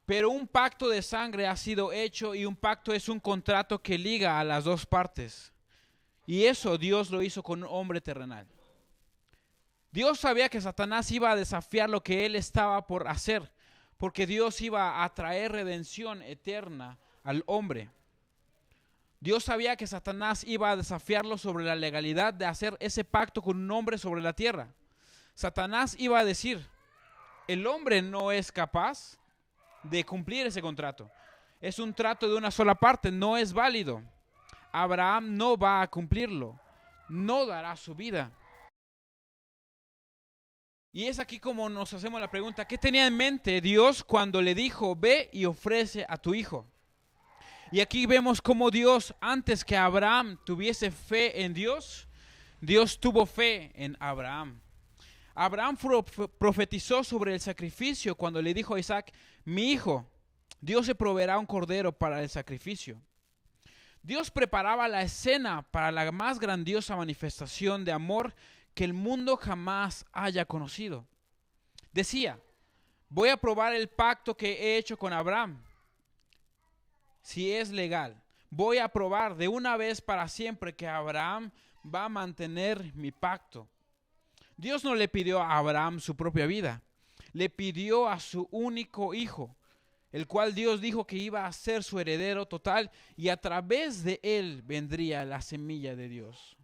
Pero un pacto de sangre ha sido hecho, y un pacto es un contrato que liga a las dos partes. Y eso Dios lo hizo con un hombre terrenal. Dios sabía que Satanás iba a desafiar lo que él estaba por hacer, porque Dios iba a traer redención eterna al hombre. Dios sabía que Satanás iba a desafiarlo sobre la legalidad de hacer ese pacto con un hombre sobre la tierra. Satanás iba a decir: el hombre no es capaz de cumplir ese contrato. Es un trato de una sola parte, no es válido. Abraham no va a cumplirlo, no dará su vida. Y es aquí como nos hacemos la pregunta: ¿qué tenía en mente Dios cuando le dijo: ve y ofrece a tu hijo? Y aquí vemos cómo Dios, antes que Abraham tuviese fe en Dios, Dios tuvo fe en Abraham. Abraham profetizó sobre el sacrificio cuando le dijo a Isaac: mi hijo, Dios se proveerá un cordero para el sacrificio. Dios preparaba la escena para la más grandiosa manifestación de amor que el mundo jamás haya conocido. Decía: voy a probar el pacto que he hecho con Abraham. Si es legal, voy a probar de una vez para siempre que Abraham va a mantener mi pacto. Dios no le pidió a Abraham su propia vida, le pidió a su único hijo, el cual Dios dijo que iba a ser su heredero total, y a través de él vendría la semilla de Dios.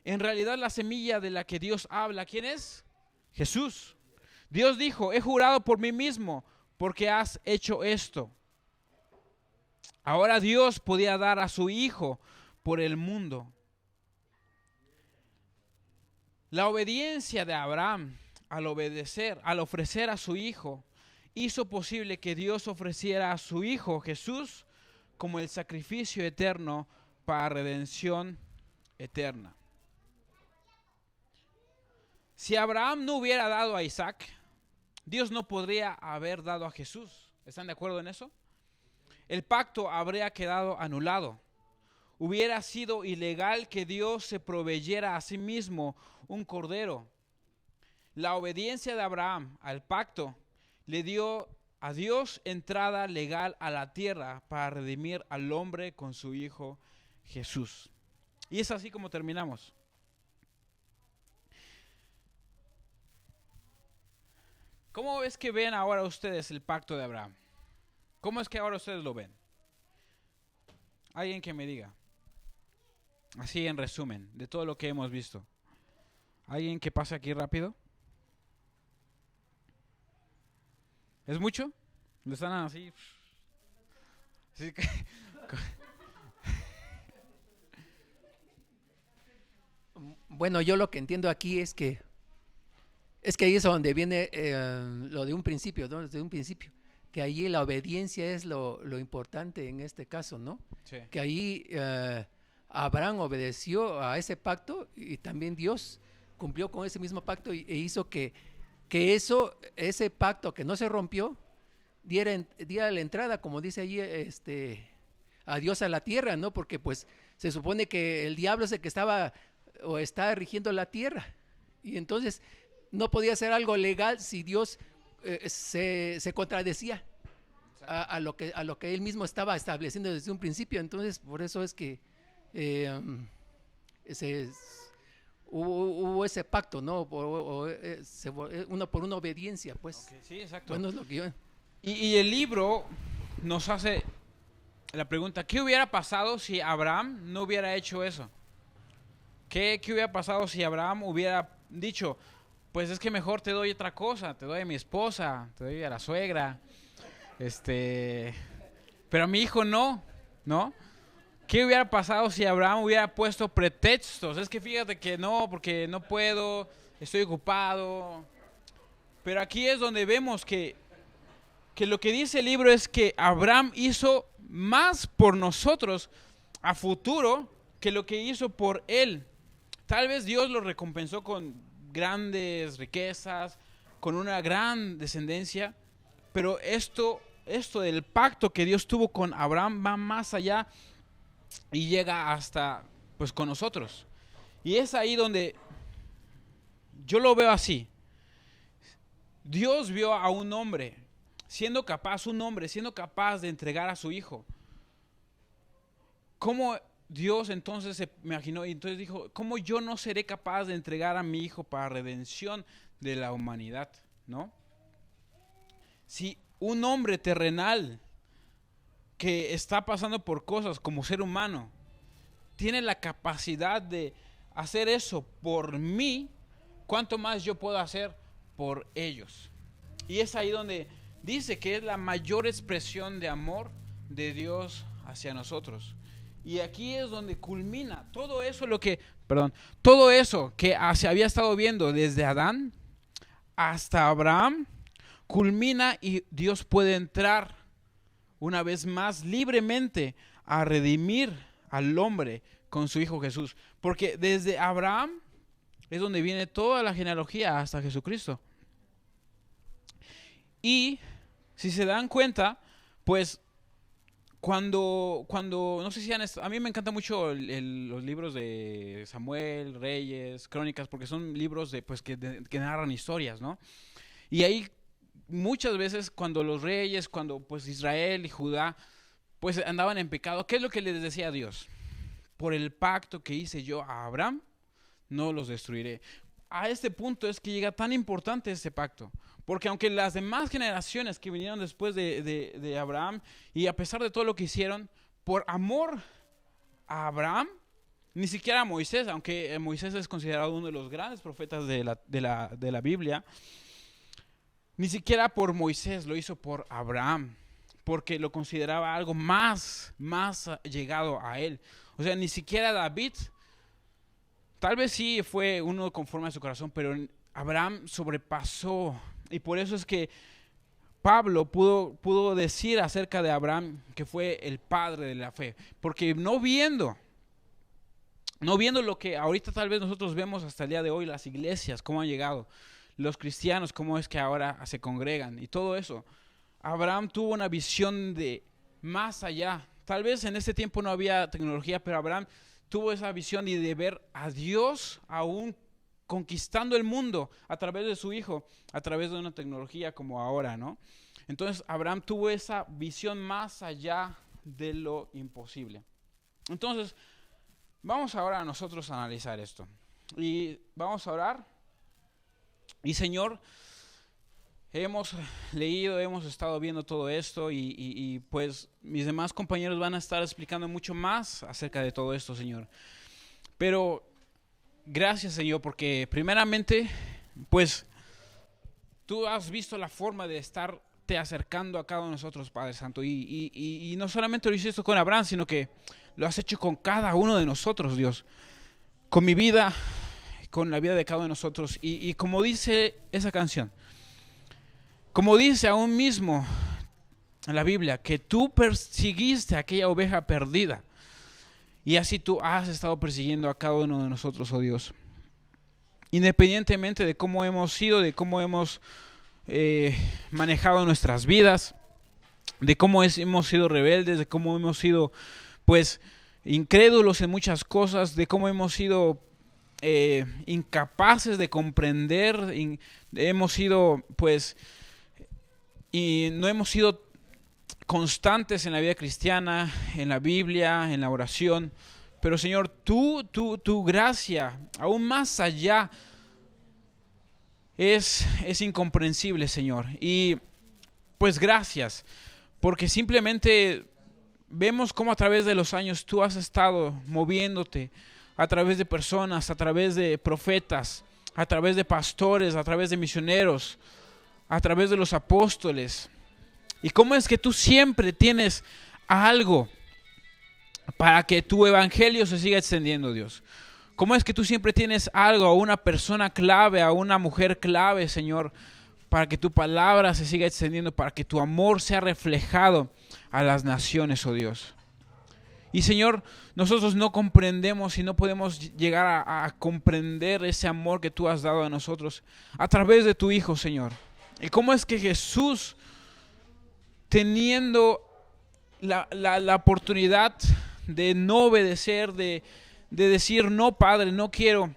En realidad, la semilla de la que Dios habla, ¿quién es? Jesús. Dios dijo, he jurado por mí mismo porque has hecho esto. Ahora Dios podía dar a su Hijo por el mundo. La obediencia de Abraham al ofrecer a su Hijo, hizo posible que Dios ofreciera a su Hijo Jesús como el sacrificio eterno para redención eterna. Si Abraham no hubiera dado a Isaac, Dios no podría haber dado a Jesús. ¿Están de acuerdo en eso? El pacto habría quedado anulado. Hubiera sido ilegal que Dios se proveyera a sí mismo un cordero. La obediencia de Abraham al pacto le dio a Dios entrada legal a la tierra para redimir al hombre con su Hijo Jesús. Y es así como terminamos. ¿Cómo es que ven ahora ustedes el pacto de Abraham? ¿Cómo es que ahora ustedes lo ven? Alguien que me diga. Así en resumen, de todo lo que hemos visto. ¿Alguien que pase aquí rápido? ¿Es mucho? ¿Lo están así? Así que... Bueno, yo lo que entiendo aquí es que ahí es donde viene lo de un principio, ¿no? Desde un principio, que allí la obediencia es lo importante en este caso, ¿no? Sí. Que ahí Abraham obedeció a ese pacto y también Dios cumplió con ese mismo pacto e hizo que ese pacto que no se rompió diera la entrada, como dice allí, a Dios a la tierra, ¿no? Porque pues se supone que el diablo es el que estaba o está rigiendo la tierra, y entonces no podía ser algo legal si Dios se contradecía a lo que él mismo estaba estableciendo desde un principio. Entonces por eso es que hubo ese pacto, ¿no? Uno por una obediencia, pues. Okay, sí, exacto. Bueno, es lo que yo... Y el libro nos hace la pregunta, ¿qué hubiera pasado si Abraham no hubiera hecho eso? ¿Qué hubiera pasado si Abraham hubiera dicho, pues es que mejor te doy otra cosa, te doy a mi esposa, te doy a la suegra, pero a mi hijo no? ¿Qué hubiera pasado si Abraham hubiera puesto pretextos? Es que fíjate que no, porque no puedo, estoy ocupado. Pero aquí es donde vemos que lo que dice el libro es que Abraham hizo más por nosotros a futuro que lo que hizo por él. Tal vez Dios lo recompensó con grandes riquezas, con una gran descendencia, pero esto del pacto que Dios tuvo con Abraham va más allá y llega hasta pues con nosotros. Y es ahí donde yo lo veo así. Dios vio a un hombre siendo capaz de entregar a su hijo. ¿Cómo Dios entonces se imaginó y entonces dijo, ¿cómo yo no seré capaz de entregar a mi hijo para redención de la humanidad? ¿No? Si un hombre terrenal que está pasando por cosas como ser humano tiene la capacidad de hacer eso por mí, ¿cuánto más yo puedo hacer por ellos? Y es ahí donde dice que es la mayor expresión de amor de Dios hacia nosotros. Y aquí es donde culmina todo eso que se había estado viendo desde Adán hasta Abraham, culmina y Dios puede entrar una vez más libremente a redimir al hombre con su Hijo Jesús. Porque desde Abraham es donde viene toda la genealogía hasta Jesucristo. Y si se dan cuenta, pues cuando no sé si a mí me encantan mucho los libros de Samuel, Reyes, Crónicas, porque son libros que narran historias, ¿no? Y ahí muchas veces cuando los reyes, cuando pues Israel y Judá pues andaban en pecado, ¿qué es lo que les decía a Dios? Por el pacto que hice yo a Abraham, no los destruiré. A este punto es que llega tan importante este pacto. Porque aunque las demás generaciones que vinieron después de Abraham, y a pesar de todo lo que hicieron, por amor a Abraham, Ni siquiera Moisés, aunque Moisés es considerado uno de los grandes profetas de la Biblia, ni siquiera por Moisés, lo hizo por Abraham, porque lo consideraba algo más llegado a él. O sea, ni siquiera David, tal vez sí fue uno conforme a su corazón, pero Abraham sobrepasó. Y por eso es que Pablo pudo decir acerca de Abraham que fue el padre de la fe, porque no viendo lo que ahorita tal vez nosotros vemos hasta el día de hoy, las iglesias, cómo han llegado, los cristianos, cómo es que ahora se congregan y todo eso, Abraham tuvo una visión de más allá. Tal vez en ese tiempo no había tecnología, pero Abraham tuvo esa visión de ver a Dios aún conquistando el mundo a través de su hijo, a través de una tecnología como ahora, ¿no? Entonces Abraham tuvo esa visión más allá de lo imposible. Entonces, vamos ahora a nosotros a analizar esto. Y vamos a orar. Y Señor, hemos leído, hemos estado viendo todo esto y pues mis demás compañeros van a estar explicando mucho más acerca de todo esto, Señor. Pero gracias, Señor, porque primeramente, pues tú has visto la forma de estarte acercando a cada uno de nosotros, Padre Santo. Y no solamente lo hiciste con Abraham, sino que lo has hecho con cada uno de nosotros, Dios. Con mi vida, con la vida de cada uno de nosotros. Y como dice esa canción, como dice aún mismo en la Biblia, que tú persiguiste a aquella oveja perdida. Y así tú has estado persiguiendo a cada uno de nosotros, oh Dios. Independientemente de cómo hemos sido, de cómo hemos manejado nuestras vidas, de cómo hemos sido rebeldes, de cómo hemos sido pues incrédulos en muchas cosas, de cómo hemos sido incapaces de comprender, hemos sido pues y no hemos sido constantes en la vida cristiana, en la Biblia, en la oración. Pero Señor, tu gracia, aún más allá, es incomprensible, Señor. Y pues gracias, porque simplemente vemos cómo a través de los años tú has estado moviéndote a través de personas, a través de profetas, a través de pastores, a través de misioneros, a través de los apóstoles. Y cómo es que tú siempre tienes algo para que tu evangelio se siga extendiendo, Dios. Cómo es que tú siempre tienes algo, a una persona clave, a una mujer clave, Señor, para que tu palabra se siga extendiendo, para que tu amor sea reflejado a las naciones, oh Dios. Y Señor, nosotros no comprendemos y no podemos llegar a comprender ese amor que tú has dado a nosotros a través de tu Hijo, Señor. Y cómo es que Jesús, teniendo la oportunidad de no obedecer, de decir, no, Padre, no quiero,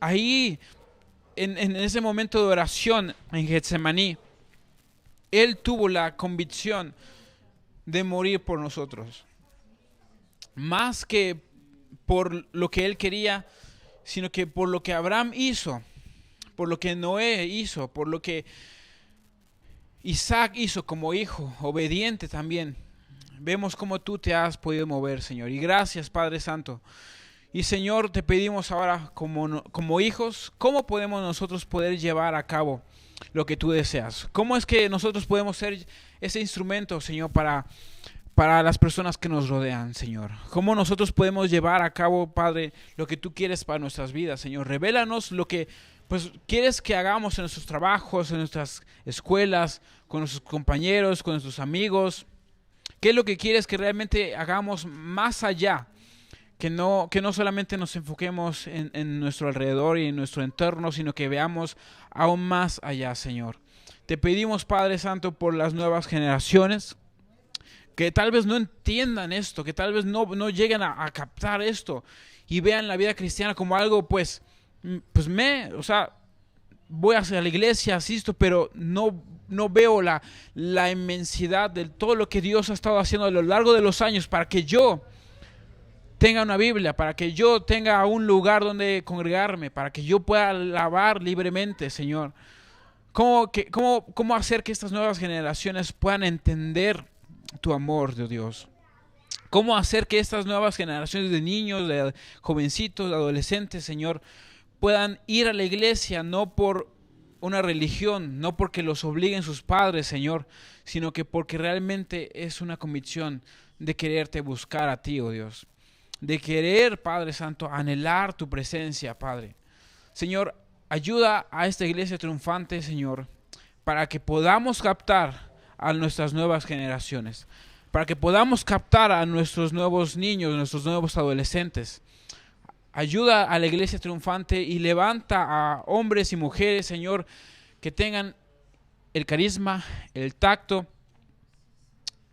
ahí, en ese momento de oración en Getsemaní, Él tuvo la convicción de morir por nosotros. Más que por lo que Él quería, sino que por lo que Abraham hizo, por lo que Noé hizo, por lo que Isaac hizo como hijo, obediente también. Vemos cómo tú te has podido mover, Señor. Y gracias, Padre Santo. Y Señor, te pedimos ahora como hijos, ¿cómo podemos nosotros poder llevar a cabo lo que tú deseas? ¿Cómo es que nosotros podemos ser ese instrumento, Señor, para las personas que nos rodean, Señor? ¿Cómo nosotros podemos llevar a cabo, Padre, lo que tú quieres para nuestras vidas, Señor? Revélanos lo que pues quieres que hagamos en nuestros trabajos, en nuestras escuelas, con nuestros compañeros, con nuestros amigos. ¿Qué es lo que quieres que realmente hagamos más allá? Que no solamente nos enfoquemos en nuestro alrededor y en nuestro entorno, sino que veamos aún más allá, Señor. Te pedimos, Padre Santo, por las nuevas generaciones, que tal vez no entiendan esto, que tal vez no lleguen a captar esto y vean la vida cristiana como algo, pues voy hacia la iglesia, asisto, pero no veo la inmensidad de todo lo que Dios ha estado haciendo a lo largo de los años para que yo tenga una Biblia, para que yo tenga un lugar donde congregarme, para que yo pueda alabar libremente, Señor. ¿Cómo hacer que estas nuevas generaciones puedan entender tu amor, de Dios? cómo hacer que estas nuevas generaciones de niños, de jovencitos, de adolescentes, Señor, puedan ir a la iglesia no por una religión, no porque los obliguen sus padres, Señor, sino que porque realmente es una convicción de quererte buscar a ti, oh Dios, de querer, Padre Santo, anhelar tu presencia, Padre. Señor, ayuda a esta iglesia triunfante, Señor, para que podamos captar a nuestras nuevas generaciones, para que podamos captar a nuestros nuevos niños, nuestros nuevos adolescentes. Ayuda a la iglesia triunfante y levanta a hombres y mujeres, Señor, que tengan el carisma, el tacto,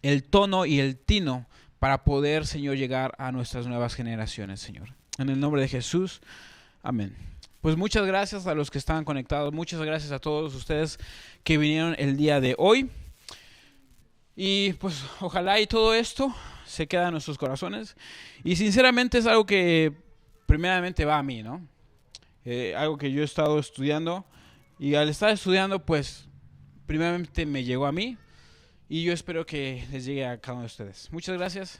el tono y el tino para poder, Señor, llegar a nuestras nuevas generaciones, Señor. En el nombre de Jesús, amén. Pues muchas gracias a los que estaban conectados, muchas gracias a todos ustedes que vinieron el día de hoy. Y pues ojalá y todo esto se quede en nuestros corazones. Y sinceramente es algo que primeramente va a mí, ¿no? Algo que yo he estado estudiando. Y al estar estudiando, pues primeramente me llegó a mí. Y yo espero que les llegue a cada uno de ustedes. Muchas gracias.